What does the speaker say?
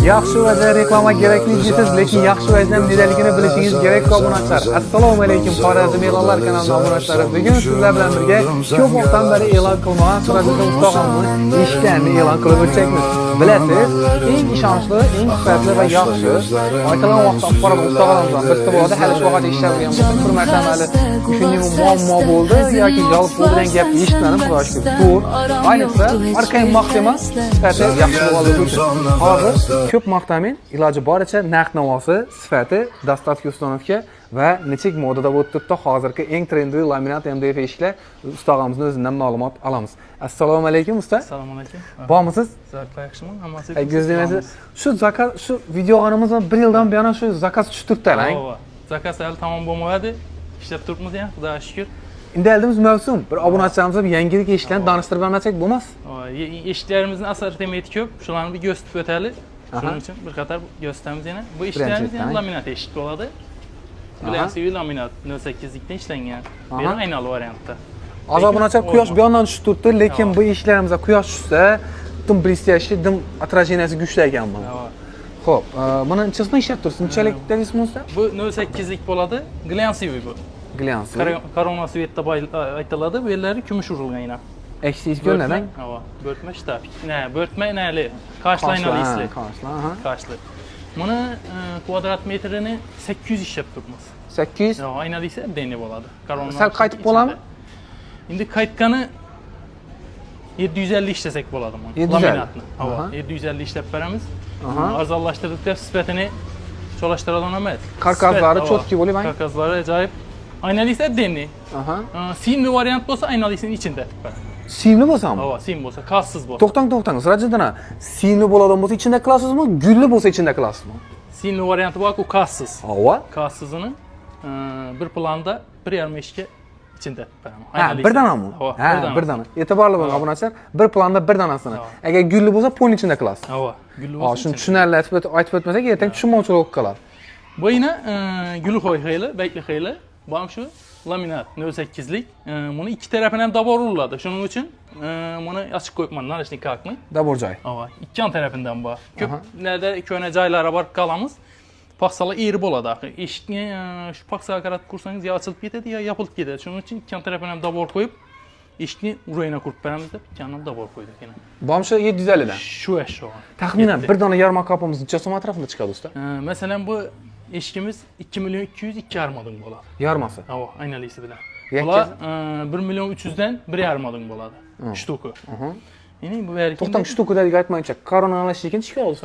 Yaxshi vajda reklama kerakli deysiz, lekin yaxshi vajdan nedaligini bilishingiz kerak obunachilar. Assalomu alaykum, Xorazm e'lonlar kanalining obunachilari. Bugun sizlar bilan birga ko'p vaqtdan beri e'lon qilmagan Xorazmda ustaxonamiz eshiklarni e'lon qilib o'tchakmiz. Bilasiz, eng ishonchli, eng sifatli va yaxshi aytilgan vaqtda qora ustaxonamizdan birisi bo'ladi. Hali shu vaqtgacha ishlagan bo'lsa, bir marta amali shunday muammo bo'ldi yoki yolib bo'lgan gap eshitmadim, xudoshkir. Bu ayniqsa arkay mahkama sifati yaxshi bo'lganligi uchun hozir ko'p maqtamin iloji boricha narx navosi sifati dostavka uстановка va nechik modada bo'lib turibdi. Hozirgi eng trendiy laminat MDF eshiklar ustag'amizning o'zidan ma'lumot olamiz. Assalomu alaykum usta. Assalomu alaykum. Bormisiz? Zarqay yaxshimi? Hammasi. Gözlemasiz. Shu zakaz, shu videoganimizdan 1 yildan buyon shu zakaz tushib turibdi-lang. Zakaz hali tamom bo'lmadi. Ishlab turibmiz ham, Xudoga shukr. Endi aldimiz mavsum. Bir obunachilarimiz yangilik eshiklarni tanishtirib bermasak bo'lmas. Eshiklarimizni assortimenti ko'p. Shularni bir ko'rsatib o'taylik. Shuning uchun bir qator ko'rsatamiz yana. Bu eshiklarimiz ham laminat eshik bo'ladi. Glansiy laminat 08 likdan ishlangan. Bu ham aynali variantda. Hozir obunachilar quyosh bu yoqdan tushib turibdi, lekin bu eshiklarimizga quyosh tushsa, dim блестящий, dim отраженияsi kuchli ekan bu. Xo'p, buni nechasini ishlab tursiz? Nechalik deysizmi usta? Bu 08 lik bo'ladi. Glansiy bu. Glansiy. Korona svetda aytiladi. Bu yerlari kumush urilgan yana. Eksiz ko'rinadi. Bo'rtma shtapik. Bo'rtma nali? Qashlaynalis. Qashli. Buni kvadrat metrini 800 ishlab turibmiz. 800? Aynali esa deni bo'ladi. Korona. Sal qaytib qo'lami? Endi qaytgani 750 ishlasak bo'ladi buni. Laminatni. 750 ishlab beramiz. Arzonlashtirib sifatini cho'lashtira olamiz. Karkazlari cho'tki bo'lib, karkazlari ajoyib. Aynali esa deni. Simli variant bo'lsa aynalisini ichida. Simli bo'lsami? Sim bo'lsa, kassiz bo'lsa. To'xtang, Sirajidana. Simli bo'ladigan bo'lsa ichida qilasizmi? Gulli bo'lsa ichida qilasizmi? Simli varianti bor, u kassiz. Kassizini bir planda 1,5 eshikka ichida beraman. Bir danami? Bir dana. E'tiborli bo'ling obunachilar. Bir planda bir danasini. Agar gulli bo'lsa, pon ichida qilasiz. Gulli bo'lsa. Shuni tushunarli aytib o'tmasak, ertaga tushunmovchilik qiladi. Bu yana gulli xeyli, bekli xeyli. Bu ham shu laminat 08 lik. Buni ikki tarafini ham dabor uriladi. Shuning uchun buni ochib qo'yibman, narishni qalqmay. Dabor joy. Ikki tarafından bor. Ko'p nerede ko'na joylari bor qolamiz. Paxsalar eri bo'ladi axir. Eshikni shu paxsaga qarab qursangiz yo ochilib ketadi, yo yopilib ketadi. Shuning uchun ikki tarafini ham dabor qo'yib, eshikni urayna qurib beramiz deb ikki ham dabor qo'ydik yana. Bomshi 750 dan. Shu. Taxminan bir dona yarmark kapimiz necha so'm atrofida chiqadi usta? Masalan bu eshikimiz 2 million 200 2,5 million bo'ladi. Yarmasi. Aynalisi bilan. Bular 1 million 300 dan 1,5 million bo'ladi. Shtuki. Ya'ni bu To'xtang, shtuki deb aytmaycha, koronalashlikni chiqib oldi.